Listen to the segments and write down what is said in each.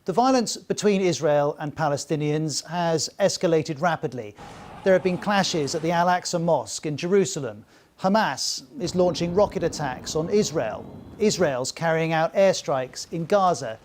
The violence between Israel and Palestinians has escalated rapidly. There have been clashes at the Al-Aqsa Mosque in Jerusalem. Hamas is launching rocket attacks on Israel. Israel's carrying out airstrikes in Gaza.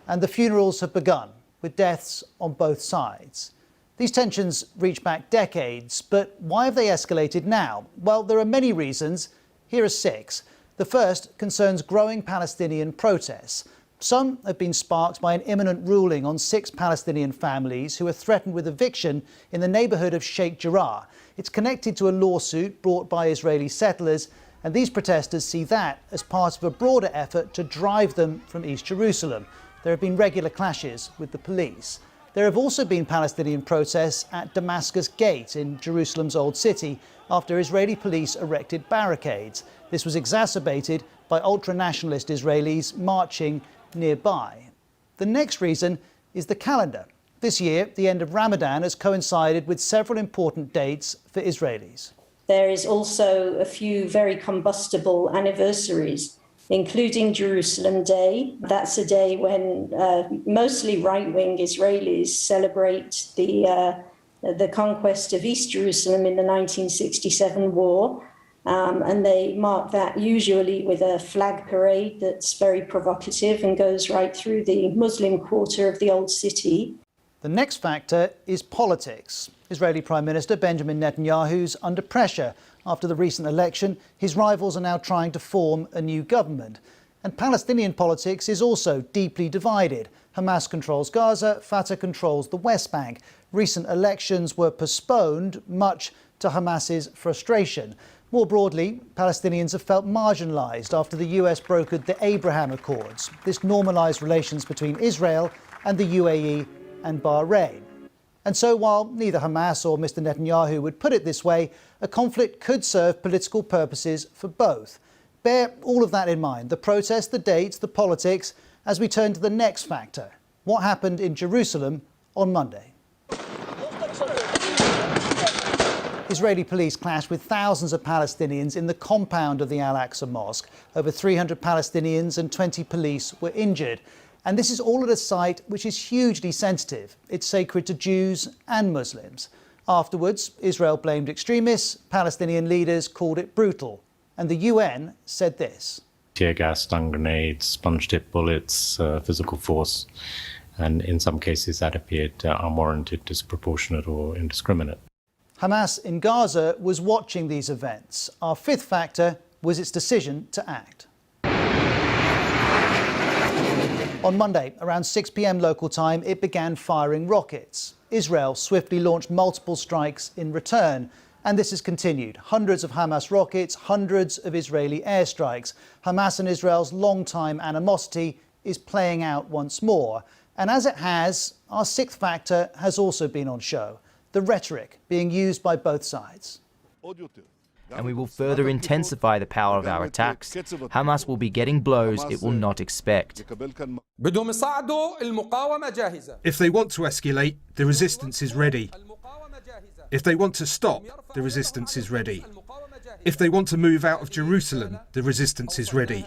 And the funerals have begun, with deaths on both sides. These tensions reach back decades, but why have they escalated now? Well, there are many reasons. Here are 6. The first concerns growing Palestinian protests. Some have been sparked by an imminent ruling on 6 Palestinian families who are threatened with eviction in the neighbourhood of Sheikh Jarrah. It's connected to a lawsuit brought by Israeli settlers, and these protesters see that as part of a broader effort to drive them from East Jerusalem. There have been regular clashes with the police. There have also been Palestinian protests at Damascus Gate in Jerusalem's Old City after Israeli police erected barricades. This was exacerbated by ultra-nationalist Israelis marching nearby. The next reason is the calendar. This year, the end of Ramadan has coincided with several important dates for Israelis. There is also a few very combustible anniversaries, including Jerusalem Day. That's a day when mostly right-wing Israelis celebrate the conquest of East Jerusalem in the 1967 war. And they mark that usually with a flag parade that's very provocative and goes right through the Muslim quarter of the Old City. The next factor is politics. Israeli Prime Minister Benjamin Netanyahu's under pressure. After the recent election, his rivals are now trying to form a new government. And Palestinian politics is also deeply divided. Hamas controls Gaza, Fatah controls the West Bank. Recent elections were postponed, much to Hamas's frustration. More broadly, Palestinians have felt marginalised after the US brokered the Abraham Accords. This normalised relations between Israel and the UAE and Bahrain. And so while neither Hamas or Mr. Netanyahu would put it this way, a conflict could serve political purposes for both. Bear all of that in mind, the protests, the dates, the politics, as we turn to the next factor. What happened in Jerusalem on Monday? Israeli police clashed with thousands of Palestinians in the compound of the Al-Aqsa Mosque. Over 300 Palestinians and 20 police were injured. And this is all at a site which is hugely sensitive. It's sacred to Jews and Muslims. Afterwards, Israel blamed extremists. Palestinian leaders called it brutal. And the UN said this. Tear gas, stun grenades, sponge-tip bullets, physical force. And in some cases that appeared unwarranted, disproportionate or indiscriminate. Hamas in Gaza was watching these events. Our 5th factor was its decision to act. On Monday, around 6 p.m. local time, it began firing rockets. Israel swiftly launched multiple strikes in return, and this has continued. Hundreds of Hamas rockets, hundreds of Israeli airstrikes. Hamas and Israel's long-time animosity is playing out once more. And as it has, our 6th factor has also been on show. The rhetoric being used by both sides. And we will further intensify the power of our attacks. Hamas will be getting blows it will not expect. If they want to escalate, the resistance is ready. If they want to stop, the resistance is ready. If they want to move out of Jerusalem, the resistance is ready.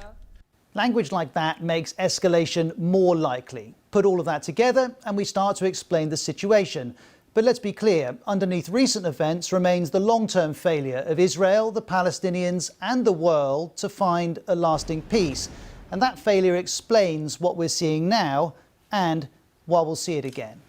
Language like that makes escalation more likely. Put all of that together and we start to explain the situation. But let's be clear, underneath recent events remains the long-term failure of Israel, the Palestinians and the world to find a lasting peace. And that failure explains what we're seeing now and why we'll see it again.